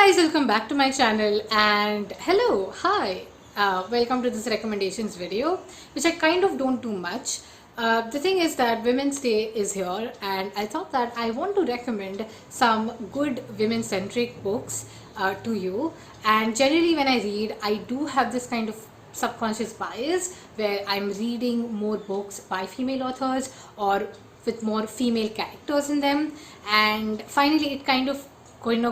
guys, welcome back to my channel and hello, hi, welcome to this recommendations video which I kind of don't do much. The thing is that Women's Day is here and I thought that I want to recommend some good women-centric books to you. And generally when I read, I do have this kind of subconscious bias where I'm reading more books by female authors or with more female characters in them, and finally it kind of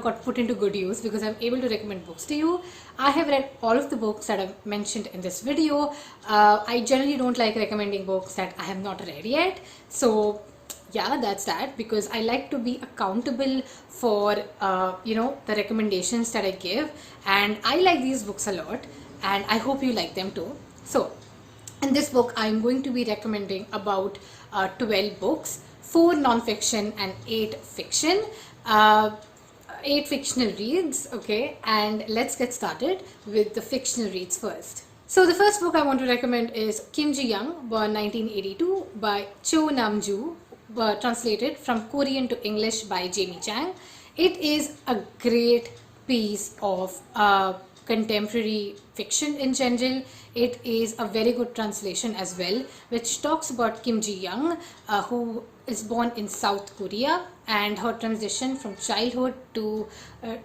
got put into good use because I'm able to recommend books to you. I have read all of the books that I've mentioned in this video. I generally don't like recommending books that I have not read yet. So yeah, that's that, because I like to be accountable for the recommendations that I give, and I like these books a lot and I hope you like them too. So in this book I'm going to be recommending about 12 books, 4 non-fiction and 8 fiction. 8 fictional reads, okay, and let's get started with the fictional reads first. So the first book I want to recommend is Kim Ji-young, born 1982, by Cho Nam-joo, translated from Korean to English by Jamie Chang. It is a great piece of contemporary fiction in general. It is a very good translation as well, which talks about Kim Ji-young, who is born in South Korea, and her transition from childhood to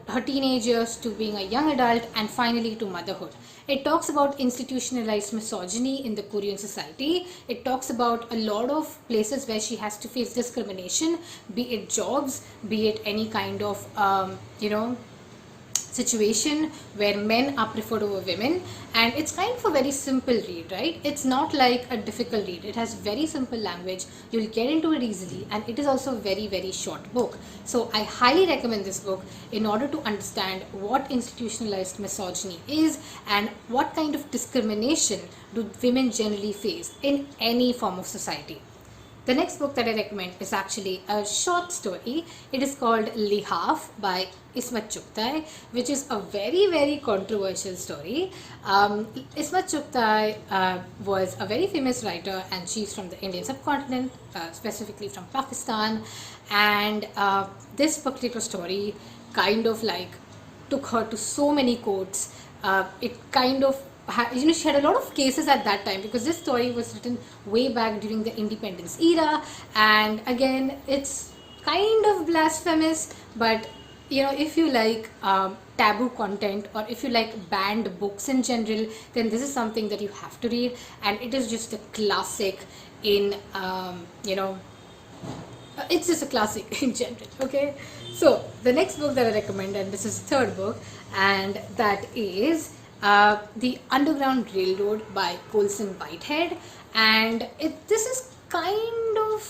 her teenage years to being a young adult and finally to motherhood. It talks about institutionalized misogyny in the Korean society. It talks about a lot of places where she has to face discrimination, be it jobs, be it any kind of situation where men are preferred over women. And it's kind of a very simple read, right? It's not like a difficult read. It has very simple language. You'll get into it easily, and it is also a very, very short book. So I highly recommend this book in order to understand what institutionalized misogyny is and what kind of discrimination do women generally face in any form of society. The next book that I recommend is actually a short story. It is called Lihaf by Ismat Chugtai, which is a very, very controversial story. Ismat Chugtai was a very famous writer, and she's from the Indian subcontinent, specifically from Pakistan. And this particular story kind of like took her to so many courts. It kind of she had a lot of cases at that time because this story was written way back during the independence era, and again it's kind of blasphemous, but if you like taboo content or if you like banned books in general, then this is something that you have to read, and it is just a classic in it's just a classic in general. Okay, so the next book that I recommend, and this is the third book, and that is The Underground Railroad by Colson Whitehead. And this is kind of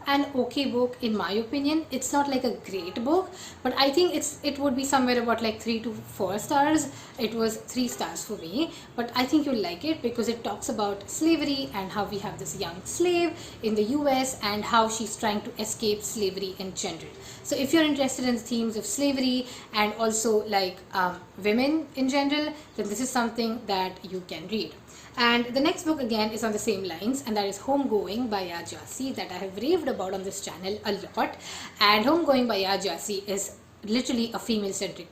an okay book in my opinion. It's not like a great book, but I think it would be somewhere about like 3 to 4 stars. It was 3 stars for me, but I think you'll like it because it talks about slavery and how we have this young slave in the US and how she's trying to escape slavery in general. So if you're interested in the themes of slavery and also like women in general, then this is something that you can read. And the next book again is on the same lines, and that is Homegoing by Ya Jasi, that I have raved about on this channel a lot. And Homegoing by Ya Jasi is literally a female-centric,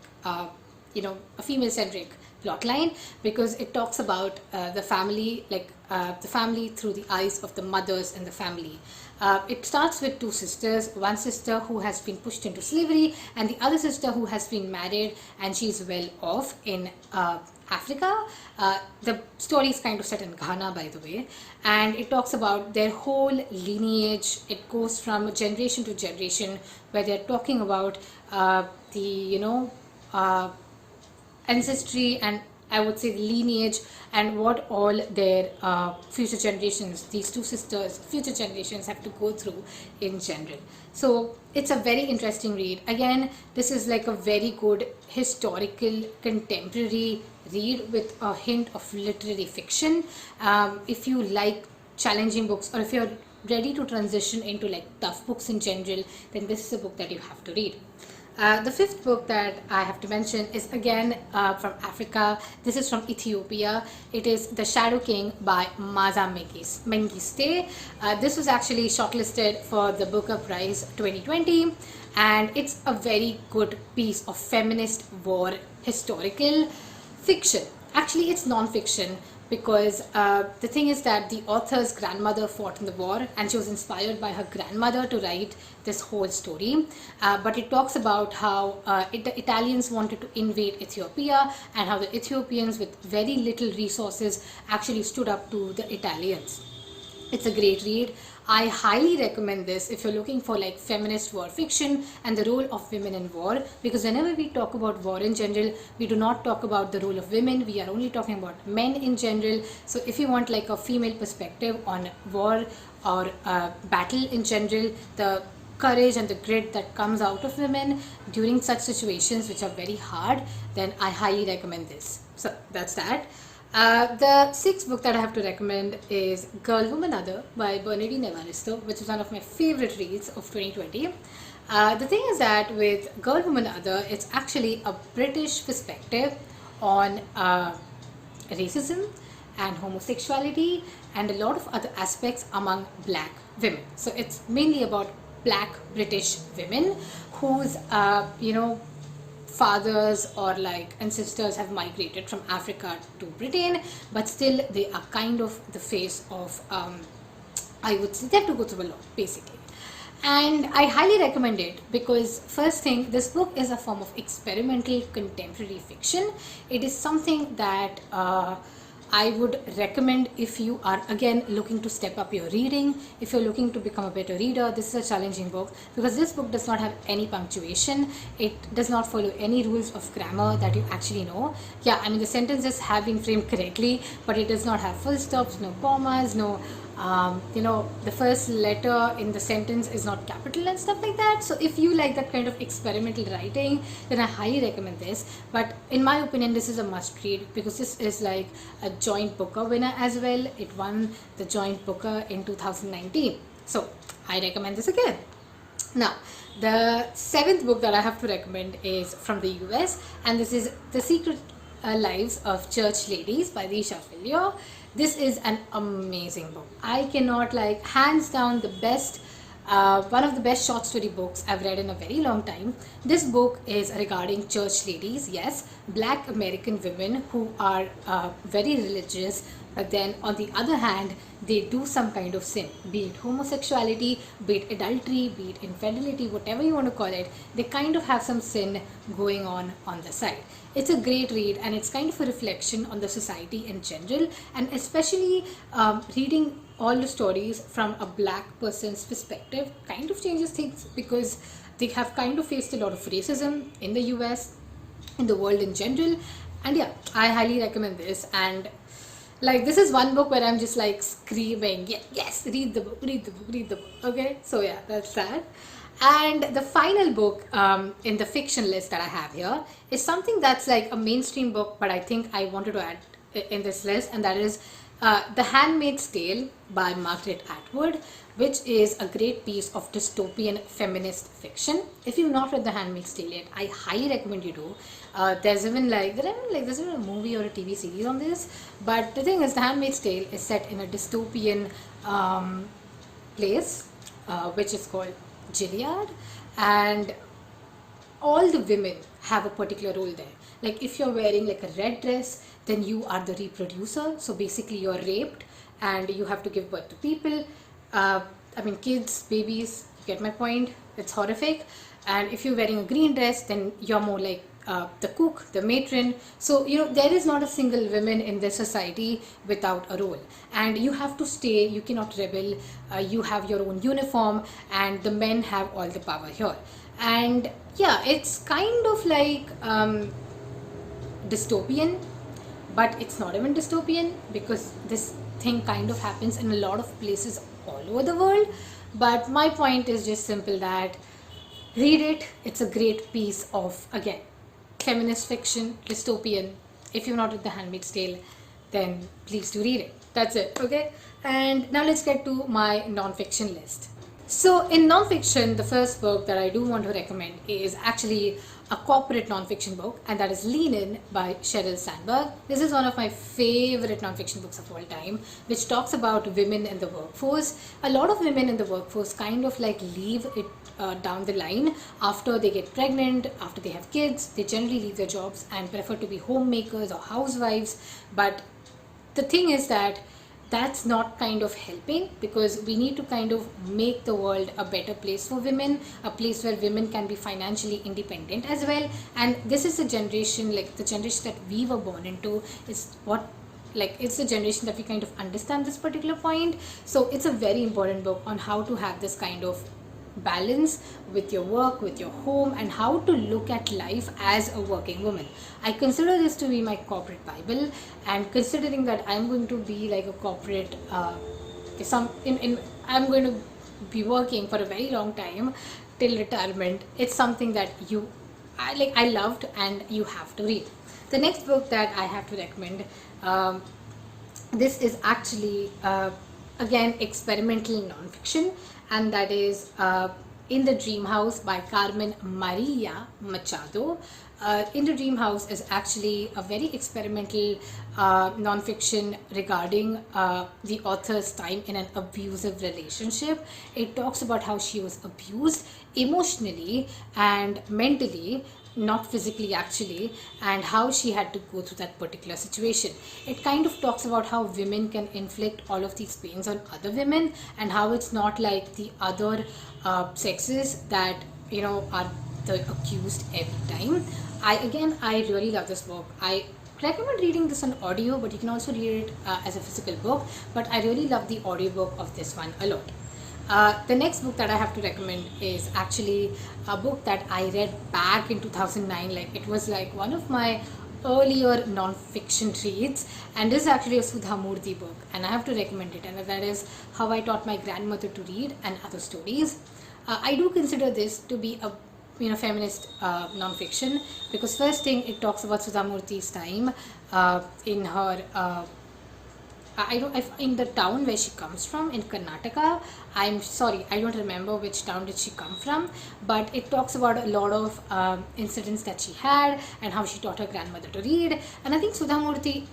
plotline, because it talks about the family, the family through the eyes of the mothers in the family. It starts with 2 sisters, one sister who has been pushed into slavery and the other sister who has been married and she's well off in Africa. The story is kind of set in Ghana, by the way, and it talks about their whole lineage. It goes from generation to generation, where they're talking about ancestry and I would say the lineage and what all their future generations, these 2 sisters, future generations have to go through in general. So it's a very interesting read. Again, this is like a very good historical contemporary read with a hint of literary fiction. If you like challenging books, or if you're ready to transition into like tough books in general, then this is a book that you have to read. The fifth book that I have to mention is again from Africa. This is from Ethiopia. It is The Shadow King by Maza Mengiste. This was actually shortlisted for the Booker Prize 2020, and it's a very good piece of feminist war historical fiction. Actually, it's non-fiction because the thing is that the author's grandmother fought in the war and she was inspired by her grandmother to write this whole story. But it talks about how the Italians wanted to invade Ethiopia and how the Ethiopians with very little resources actually stood up to the Italians. It's a great read. I highly recommend this if you're looking for like feminist war fiction and the role of women in war, because whenever we talk about war in general, we do not talk about the role of women. We are only talking about men in general. So if you want like a female perspective on war or battle in general, the courage and the grit that comes out of women during such situations which are very hard, then I highly recommend this. So that's that. The sixth book that I have to recommend is Girl, Woman, Other by Bernardine Evaristo, which is one of my favorite reads of 2020. The thing is that with Girl, Woman, Other, it's actually a British perspective on racism and homosexuality and a lot of other aspects among black women. So it's mainly about black British women whose, fathers or like ancestors have migrated from Africa to Britain, but still they are kind of the face of, I would say, they have to go through a lot basically. And I highly recommend it because first thing, this book is a form of experimental contemporary fiction. It is something that I would recommend if you are again looking to step up your reading. If you're looking to become a better reader, this is a challenging book because this book does not have any punctuation. It does not follow any rules of grammar that you actually know. Yeah, I mean the sentences have been framed correctly, but it does not have full stops, no commas, no the first letter in the sentence is not capital and stuff like that. So if you like that kind of experimental writing, then I highly recommend this. But in my opinion, this is a must read because this is like a joint Booker winner as well. It won the joint Booker in 2019. So I recommend this again. Now, the seventh book that I have to recommend is from the US, and this is The Secret Lives of Church Ladies by Risha Filio. This is an amazing book. I cannot like hands down the best, one of the best short story books I've read in a very long time. This book is regarding church ladies, yes, black American women who are very religious, but then on the other hand, they do some kind of sin, be it homosexuality, be it adultery, be it infidelity, whatever you want to call it, they kind of have some sin going on the side. It's a great read and it's kind of a reflection on the society in general, and especially reading all the stories from a black person's perspective kind of changes things because they have kind of faced a lot of racism in the US, in the world in general. And yeah, I highly recommend this. And like this is one book where I'm just like screaming, yes, read the book, read the book, read the book. Okay, so yeah, that's that. And the final book in the fiction list that I have here is something that's like a mainstream book, but I think I wanted to add in this list, and that is The Handmaid's Tale by Margaret Atwood, which is a great piece of dystopian feminist fiction. If you've not read The Handmaid's Tale yet, I highly recommend you do. There's even a movie or a TV series on this, but the thing is, The Handmaid's Tale is set in a dystopian place, which is called Gilead, and all the women have a particular role there. Like if you're wearing like a red dress, then you are the reproducer. So basically you're raped and you have to give birth to people. Kids, babies, you get my point. It's horrific. And if you're wearing a green dress, then you're more like the cook, the matron. So, there is not a single woman in this society without a role. And you have to stay, you cannot rebel, you have your own uniform, and the men have all the power here. And yeah, it's kind of like dystopian, but it's not even dystopian because this thing kind of happens in a lot of places all over the world. But my point is just simple that read it. It's a great piece of, again, feminist fiction, dystopian. If you've not read The Handmaid's Tale, then please do read it. That's it, okay? And now let's get to my non-fiction list. So, in nonfiction, the first book that I do want to recommend is actually a corporate nonfiction book, and that is Lean In by Sheryl Sandberg. This is one of my favorite nonfiction books of all time, which talks about women in the workforce. A lot of women in the workforce kind of like leave it down the line after they get pregnant, after they have kids. They generally leave their jobs and prefer to be homemakers or housewives. But the thing is that that's not kind of helping, because we need to kind of make the world a better place for women, a place where women can be financially independent as well. And this is a generation, like the generation that we were born into, is what, like, it's a generation that we kind of understand this particular point. So it's a very important book on how to have this kind of balance with your work, with your home, and how to look at life as a working woman. I consider this to be my corporate Bible, and considering that I'm going to be like a corporate, I'm going to be working for a very long time till retirement. It's something that I loved, and you have to read. The next book that I have to recommend, this is actually again experimental nonfiction, and that is In the Dream House by Carmen Maria Machado. In the Dream House is actually a very experimental nonfiction regarding the author's time in an abusive relationship. It talks about how she was abused emotionally and mentally, not physically actually, and how she had to go through that particular situation. It kind of talks about how women can inflict all of these pains on other women, and how it's not like the other sexes that are the accused every time. I really love this book. I recommend reading this on audio, but you can also read it as a physical book, but I really love the audiobook of this one a lot. The next book that I have to recommend is actually a book that I read back in 2009. Like, it was like one of my earlier non-fiction reads, and this is actually a Sudha Murthy book, and I have to recommend it, and that is How I Taught My Grandmother to Read and Other Stories. I do consider this to be a feminist non-fiction, because first thing, it talks about Sudha Murthy's time in her in the town where she comes from in Karnataka. I'm sorry, I don't remember which town did she come from, but it talks about a lot of incidents that she had and how she taught her grandmother to read. And I think Sudha Murthy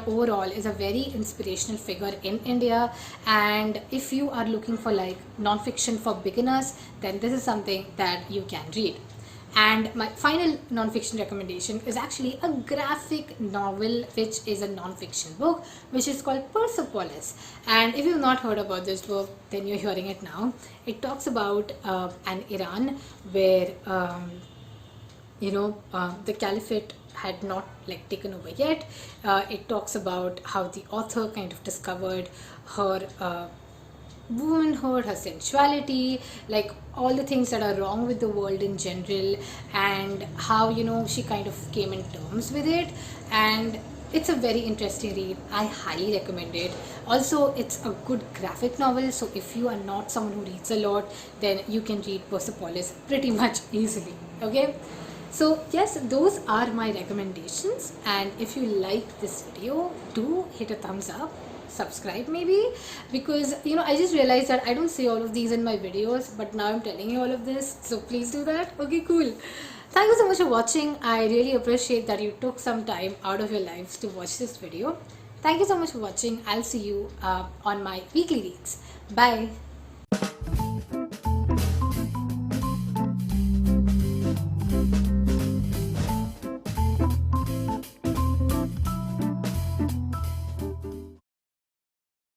overall is a very inspirational figure in India, and if you are looking for like non-fiction for beginners, then this is something that you can read. And my final non-fiction recommendation is actually a graphic novel, which is a non-fiction book, which is called Persepolis. And if you've not heard about this book, then you're hearing it now. It talks about an Iran where the caliphate had not like taken over yet. It talks about how the author kind of discovered her womanhood, her sensuality, like all the things that are wrong with the world in general, and how she kind of came in terms with it. And it's a very interesting read. I highly recommend it. Also, it's a good graphic novel, so if you are not someone who reads a lot, then you can read Persepolis pretty much easily. Okay, so yes, those are my recommendations, and if you like this video, do hit a thumbs up, subscribe maybe, because I just realized that I don't say all of these in my videos, but now I'm telling you all of this, so please do that. Okay, cool. Thank you so much for watching. I really appreciate that you took some time out of your lives to watch this video. Thank you so much for watching. I'll see you on my weekly reads. Bye.